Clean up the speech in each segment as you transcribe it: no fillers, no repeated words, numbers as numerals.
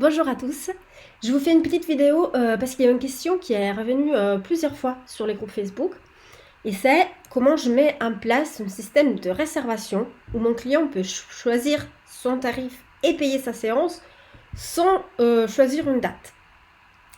Bonjour à tous, je vous fais une petite vidéo parce qu'il y a une question qui est revenue plusieurs fois sur les groupes Facebook et c'est comment je mets en place un système de réservation où mon client peut choisir son tarif et payer sa séance sans choisir une date.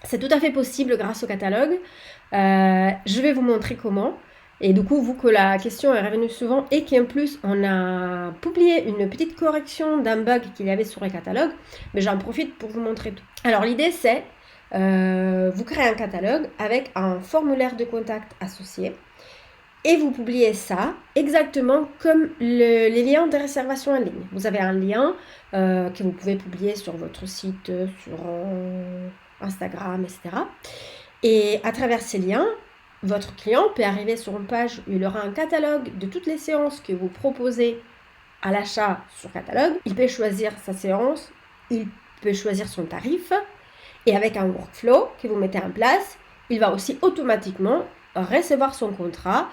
C'est tout à fait possible grâce au catalogue. Je vais vous montrer comment. Et du coup, vu que la question est revenue souvent et qu'en plus on a publié une petite correction d'un bug qu'il y avait sur le catalogue, mais j'en profite pour vous montrer tout. Alors l'idée c'est, vous créez un catalogue avec un formulaire de contact associé et vous publiez ça exactement comme les liens de réservation en ligne. Vous avez un lien que vous pouvez publier sur votre site, sur Instagram, etc. Et à travers ces liens, votre client peut arriver sur une page où il aura un catalogue de toutes les séances que vous proposez à l'achat sur catalogue. Il peut choisir sa séance, il peut choisir son tarif et avec un workflow que vous mettez en place, il va aussi automatiquement recevoir son contrat.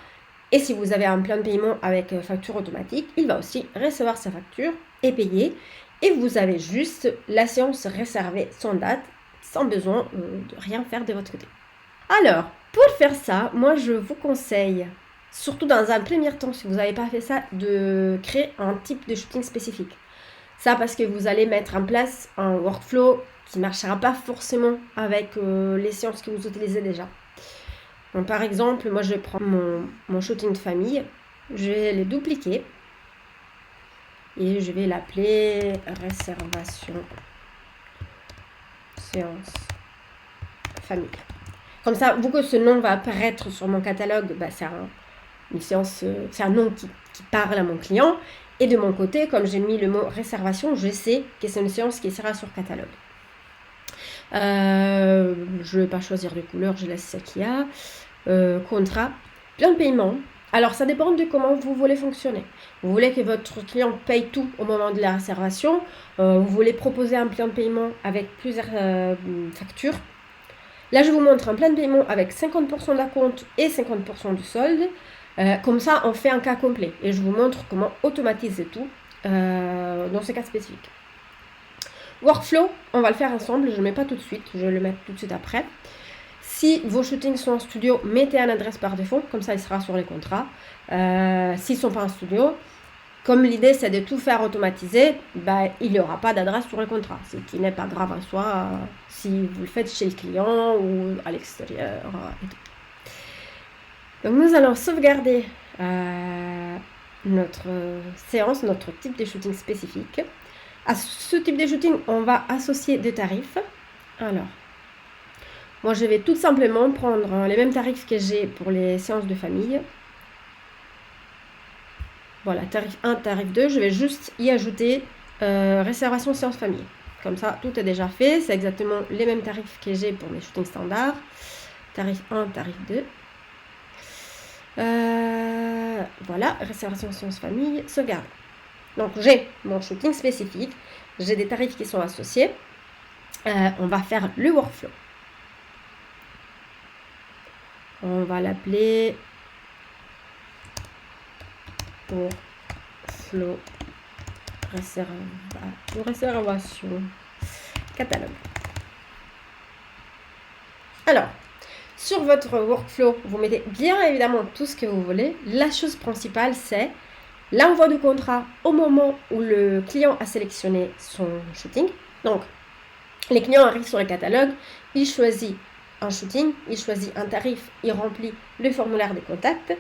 Et si vous avez un plan de paiement avec facture automatique, il va aussi recevoir sa facture et payer. Et vous avez juste la séance réservée sans date, sans besoin de rien faire de votre côté. Alors, pour faire ça, moi je vous conseille, surtout dans un premier temps, si vous n'avez pas fait ça, de créer un type de shooting spécifique. Ça parce que vous allez mettre en place un workflow qui ne marchera pas forcément avec les séances que vous utilisez déjà. Donc, par exemple, moi je prends mon shooting de famille, je vais les dupliquer et je vais l'appeler réservation séance famille. Comme ça, vu que ce nom va apparaître sur mon catalogue, c'est une séance, c'est un nom qui parle à mon client. Et de mon côté, comme j'ai mis le mot réservation, je sais que c'est une séance qui sera sur catalogue. Je ne vais pas choisir de couleur, je laisse ce qu'il y a. Contrat, plan de paiement. Alors, ça dépend de comment vous voulez fonctionner. Vous voulez que votre client paye tout au moment de la réservation. Vous voulez proposer un plan de paiement avec plusieurs factures. Là, je vous montre un plan de paiement avec 50% d'acompte et 50% du solde. Comme ça, on fait un cas complet. Et je vous montre comment automatiser tout dans ce cas spécifique. Workflow, on va le faire ensemble. Je ne le mets pas tout de suite. Je vais le mettre tout de suite après. Si vos shootings sont en studio, mettez un adresse par défaut. Comme ça, il sera sur les contrats. S'ils ne sont pas en studio, comme l'idée c'est de tout faire automatiser, il n'y aura pas d'adresse sur le contrat. Ce qui n'est pas grave en soi si vous le faites chez le client ou à l'extérieur. Et tout. Donc nous allons sauvegarder notre séance, notre type de shooting spécifique. À ce type de shooting, on va associer des tarifs. Alors, moi je vais tout simplement prendre les mêmes tarifs que j'ai pour les séances de famille. Voilà, tarif 1, tarif 2, je vais juste y ajouter réservation séance famille. Comme ça, tout est déjà fait. C'est exactement les mêmes tarifs que j'ai pour mes shootings standards. Tarif 1, tarif 2. Voilà, réservation séance famille, sauvegarde. Donc, j'ai mon shooting spécifique. J'ai des tarifs qui sont associés. On va faire le workflow. On va l'appeler workflow réservation catalogue. Alors, sur votre workflow, vous mettez bien évidemment tout ce que vous voulez. La chose principale, c'est l'envoi du contrat au moment où le client a sélectionné son shooting. Donc, les clients arrivent sur le catalogue, il choisit un shooting, il choisit un tarif, il remplit le formulaire de contact.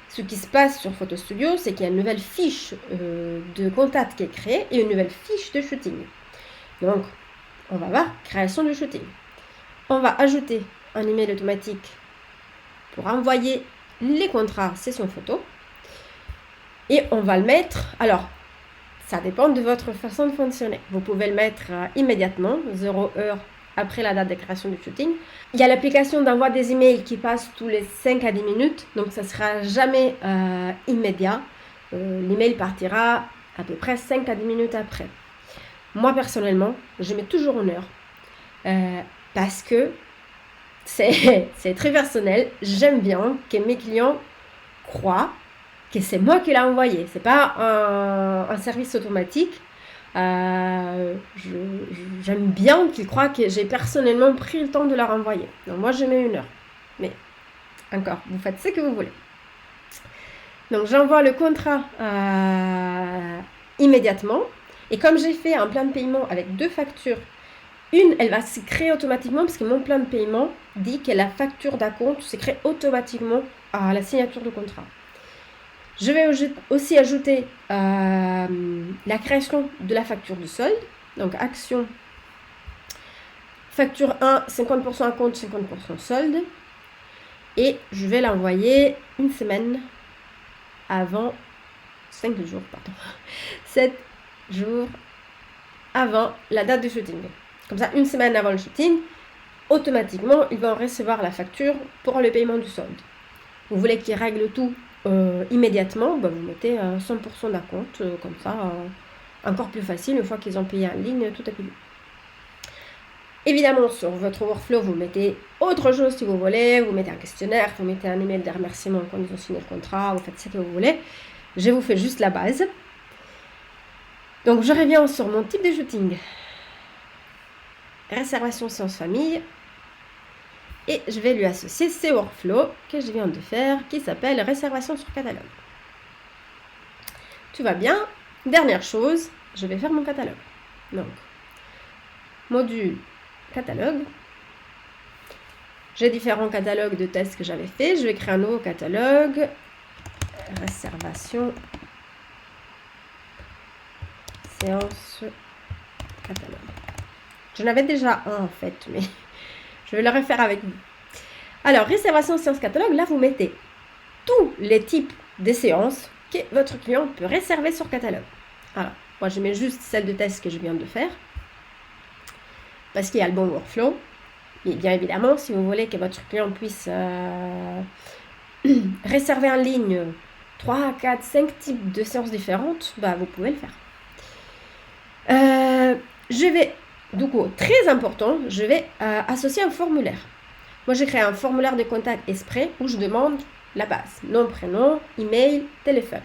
Ce qui se passe sur Photo Studio, c'est qu'il y a une nouvelle fiche de contact qui est créée et une nouvelle fiche de shooting. Donc, on va voir création de shooting. On va ajouter un email automatique pour envoyer les contrats session photo. Et on va le mettre, alors, ça dépend de votre façon de fonctionner. Vous pouvez le mettre immédiatement, 0 heure après la date de création du shooting. Il y a l'application d'envoi des emails qui passe tous les 5 à 10 minutes, donc ça ne sera jamais immédiat. L'email partira à peu près 5 à 10 minutes après. Moi, personnellement, je mets toujours une heure parce que c'est très personnel. J'aime bien que mes clients croient que c'est moi qui l'ai envoyé. Ce n'est pas un service automatique. J'aime bien qu'ils croient que j'ai personnellement pris le temps de leur envoyer. Donc moi, je mets 1 heure. Mais encore, vous faites ce que vous voulez. Donc j'envoie le contrat immédiatement. Et comme j'ai fait un plan de paiement avec 2 factures, une, elle va se créer automatiquement parce que mon plan de paiement dit que la facture d'acompte se crée automatiquement à la signature du contrat. Je vais aussi ajouter la création de la facture de solde. Donc action, facture 1, 50% acompte, 50% solde. Et je vais l'envoyer 1 semaine avant, 5 jours, pardon, 7 jours avant la date du shooting. Comme ça, 1 semaine avant le shooting, automatiquement, ils vont recevoir la facture pour le paiement du solde. Vous voulez qu'ils règlent tout immédiatement, vous mettez 100% d'acompte, comme ça, encore plus facile, une fois qu'ils ont payé en ligne, tout est payé. Évidemment, sur votre workflow, vous mettez autre chose si vous voulez, vous mettez un questionnaire, vous mettez un email de remerciement quand ils ont signé le contrat, vous faites ce que vous voulez. Je vous fais juste la base. Donc, je reviens sur mon type de shooting. Réservation séance famille. Et je vais lui associer ces workflows que je viens de faire, qui s'appelle réservation sur catalogue. Tout va bien. Dernière chose, je vais faire mon catalogue. Donc, module catalogue. J'ai différents catalogues de tests que j'avais fait. Je vais créer un nouveau catalogue. Réservation séance catalogue. J'en avais déjà un en fait, mais je vais le refaire avec vous. Alors, réservation séance catalogue, là vous mettez tous les types de séances que votre client peut réserver sur catalogue. Alors, moi je mets juste celle de test que je viens de faire, parce qu'il y a le bon workflow. Et bien évidemment, si vous voulez que votre client puisse réserver en ligne 3, 4, 5 types de séances différentes, vous pouvez le faire. Je vais, du coup, très important, je vais associer un formulaire. Moi, j'ai créé un formulaire de contact exprès où je demande la base, nom, prénom, email, téléphone.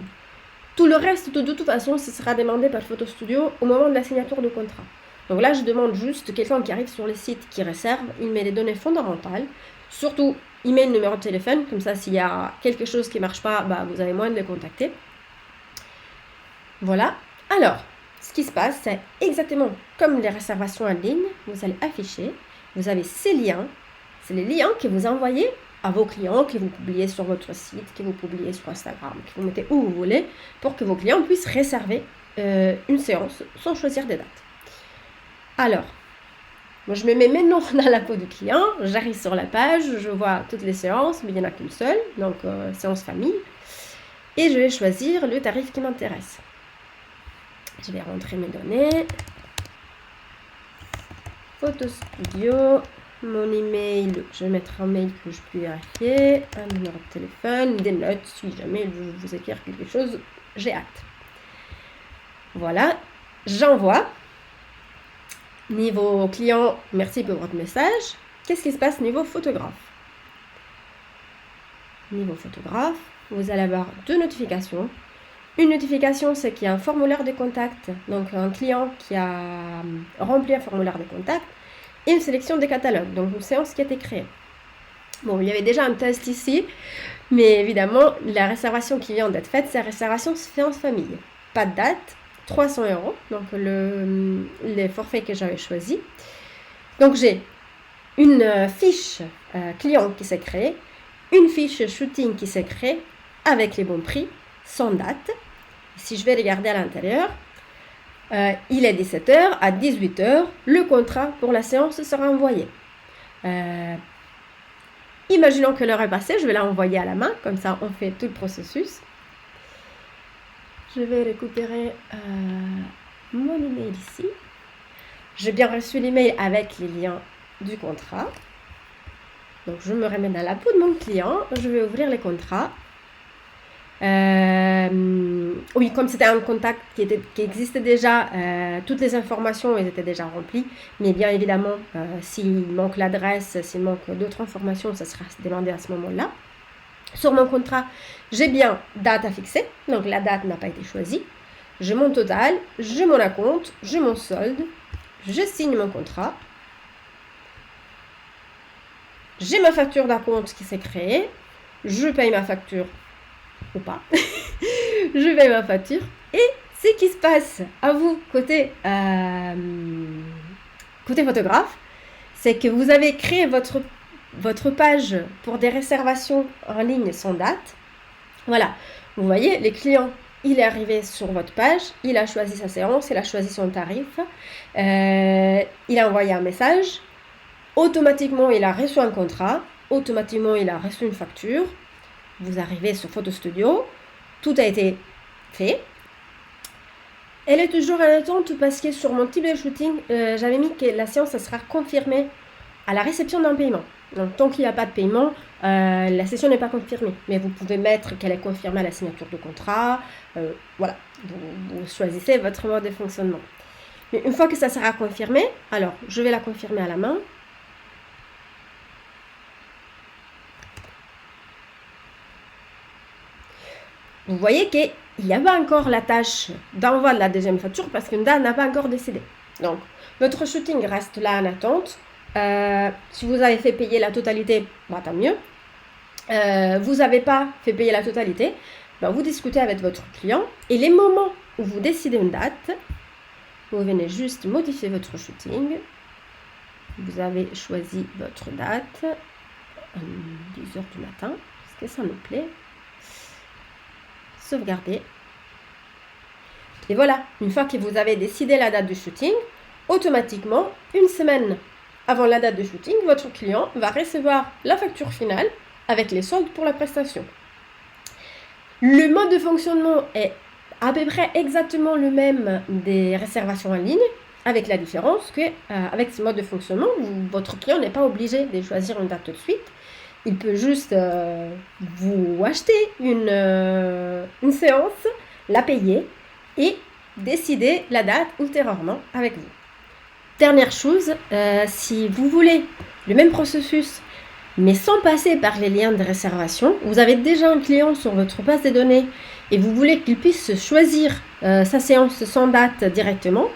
Tout le reste, de toute façon, ce sera demandé par Photo Studio au moment de la signature du contrat. Donc là, je demande juste quelqu'un qui arrive sur le site, qui réserve, il met les données fondamentales, surtout email, numéro de téléphone, comme ça, s'il y a quelque chose qui ne marche pas, vous avez moyen de les contacter. Voilà. Alors, ce qui se passe, c'est exactement comme les réservations en ligne, vous allez afficher, vous avez ces liens, c'est les liens que vous envoyez à vos clients, que vous publiez sur votre site, que vous publiez sur Instagram, que vous mettez où vous voulez, pour que vos clients puissent réserver une séance sans choisir des dates. Alors, moi je me mets maintenant dans la peau du client, j'arrive sur la page, je vois toutes les séances, mais il n'y en a qu'une seule, donc séance famille, et je vais choisir le tarif qui m'intéresse. Je vais rentrer mes données, Photo Studio, mon email, je vais mettre un mail que je peux vérifier, un numéro de téléphone, des notes, si jamais je veux vous écrire quelque chose, j'ai hâte. Voilà, j'envoie. Niveau client, merci pour votre message. Qu'est-ce qui se passe niveau photographe? Niveau photographe, vous allez avoir 2 notifications. Une notification, c'est qu'il y a un formulaire de contact, donc un client qui a rempli un formulaire de contact, et une sélection des catalogues, donc une séance qui a été créée. Bon, il y avait déjà un test ici, mais évidemment, la réservation qui vient d'être faite, c'est la réservation séance famille. Pas de date, 300 €, donc les forfaits que j'avais choisi. Donc j'ai une fiche client qui s'est créée, une fiche shooting qui s'est créée avec les bons prix, sans date. Si je vais regarder à l'intérieur, il est 17 h, à 18 h, le contrat pour la séance sera envoyé. Imaginons que l'heure est passée, je vais l'envoyer à la main, comme ça on fait tout le processus. Je vais récupérer mon email ici. J'ai bien reçu l'email avec les liens du contrat. Donc je me remets dans la peau de mon client, je vais ouvrir les contrats. Oui, comme c'était un contact qui existait déjà, toutes les informations elles étaient déjà remplies, mais bien évidemment, s'il manque l'adresse, s'il manque d'autres informations, ça sera demandé à ce moment-là. Sur mon contrat, j'ai bien date à fixer, donc la date n'a pas été choisie. j'ai mon total, j'ai mon acompte, j'ai mon solde, je signe mon contrat, j'ai ma facture d'acompte qui s'est créée, je paye ma facture ou pas, je paye ma facture et ce qui se passe à vous côté photographe, c'est que vous avez créé votre page pour des réservations en ligne sans date. Voilà, vous voyez, les clients, il est arrivé sur votre page, il a choisi sa séance, il a choisi son tarif, il a envoyé un message, automatiquement il a reçu un contrat, automatiquement il a reçu une facture, vous arrivez sur Photo Studio, tout a été fait. Elle est toujours en attente parce que sur mon type de shooting, j'avais mis que la séance ça sera confirmée à la réception d'un paiement. Donc, tant qu'il n'y a pas de paiement, la session n'est pas confirmée. Mais vous pouvez mettre qu'elle est confirmée à la signature de contrat. Voilà, vous choisissez votre mode de fonctionnement. Mais une fois que ça sera confirmé, alors je vais la confirmer à la main. Vous voyez qu'il n'y a pas encore la tâche d'envoi de la deuxième facture parce qu'une date n'a pas encore décidé. Donc, votre shooting reste là en attente. Si vous avez fait payer la totalité, bah, tant mieux. Vous n'avez pas fait payer la totalité, bah, vous discutez avec votre client et les moments où vous décidez une date, vous venez juste modifier votre shooting. Vous avez choisi votre date, 10h du matin, parce que ça me plaît. Sauvegarder. Et voilà, une fois que vous avez décidé la date du shooting, automatiquement, une semaine avant la date de shooting, votre client va recevoir la facture finale avec les soldes pour la prestation. Le mode de fonctionnement est à peu près exactement le même des réservations en ligne, avec la différence que avec ce mode de fonctionnement, votre client n'est pas obligé de choisir une date tout de suite. Il peut juste vous acheter une séance, la payer et décider la date ultérieurement avec vous. Dernière chose, si vous voulez le même processus, mais sans passer par les liens de réservation, vous avez déjà un client sur votre base de données et vous voulez qu'il puisse choisir sa séance sans date directement,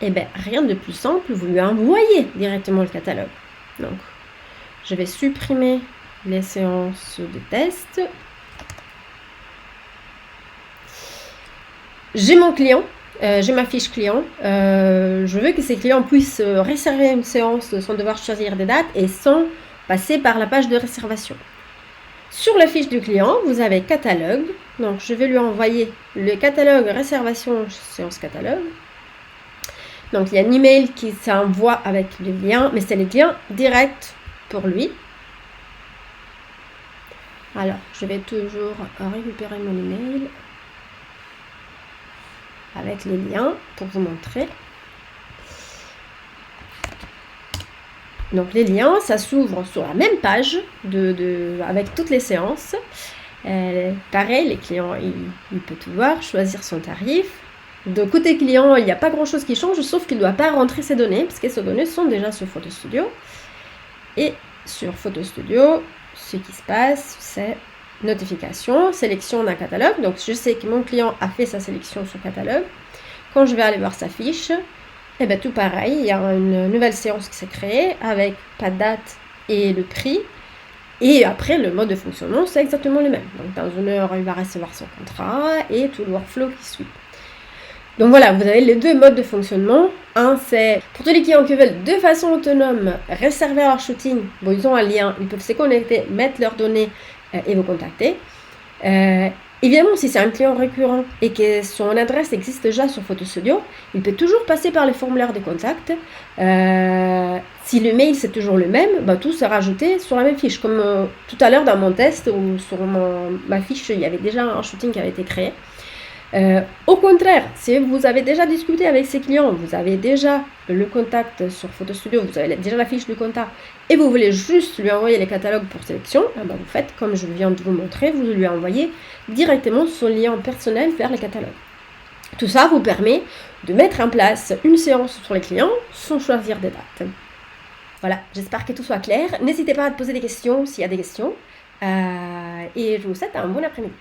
eh bien, rien de plus simple, vous lui envoyez directement le catalogue. Donc, je vais supprimer les séances de test. J'ai mon client, j'ai ma fiche client. Je veux que ces clients puissent réserver une séance sans devoir choisir des dates et sans passer par la page de réservation. Sur la fiche du client, vous avez catalogue. Donc, je vais lui envoyer le catalogue réservation séance catalogue. Donc, il y a un email qui s'envoie avec les liens, mais c'est les liens directs pour lui. Alors, je vais toujours récupérer mon email avec les liens pour vous montrer. Donc, les liens, ça s'ouvre sur la même page avec toutes les séances. Pareil, les clients, il peut tout voir, choisir son tarif. De côté client, il n'y a pas grand-chose qui change, sauf qu'il ne doit pas rentrer ses données, parce que ces données sont déjà sur Photo Studio. Et sur Photo Studio, ce qui se passe, c'est notification, sélection d'un catalogue. Donc, je sais que mon client a fait sa sélection sur catalogue. Quand je vais aller voir sa fiche, eh bien, tout pareil, il y a une nouvelle séance qui s'est créée avec pas de date et le prix. Et après, le mode de fonctionnement, c'est exactement le même. Donc, dans une heure, il va recevoir son contrat et tout le workflow qui suit. Donc voilà, vous avez les deux modes de fonctionnement. Un, c'est pour tous les clients qui veulent de façon autonome réserver leur shooting. Bon, ils ont un lien, ils peuvent se connecter, mettre leurs données et vous contacter. Évidemment, si c'est un client récurrent et que son adresse existe déjà sur Photo Studio, il peut toujours passer par les formulaires de contact. Si le mail c'est toujours le même, bah, tout sera ajouté sur la même fiche. Comme tout à l'heure dans mon test ou sur ma fiche, il y avait déjà un shooting qui avait été créé. Au contraire, si vous avez déjà discuté avec ces clients, vous avez déjà le contact sur Photo Studio, vous avez déjà la fiche de contact et vous voulez juste lui envoyer les catalogues pour sélection, eh ben vous faites comme je viens de vous montrer, vous lui envoyez directement son lien personnel vers les catalogues. Tout ça vous permet de mettre en place une séance sur les clients sans choisir des dates. Voilà, j'espère que tout soit clair. N'hésitez pas à poser des questions s'il y a des questions et je vous souhaite un bon après-midi.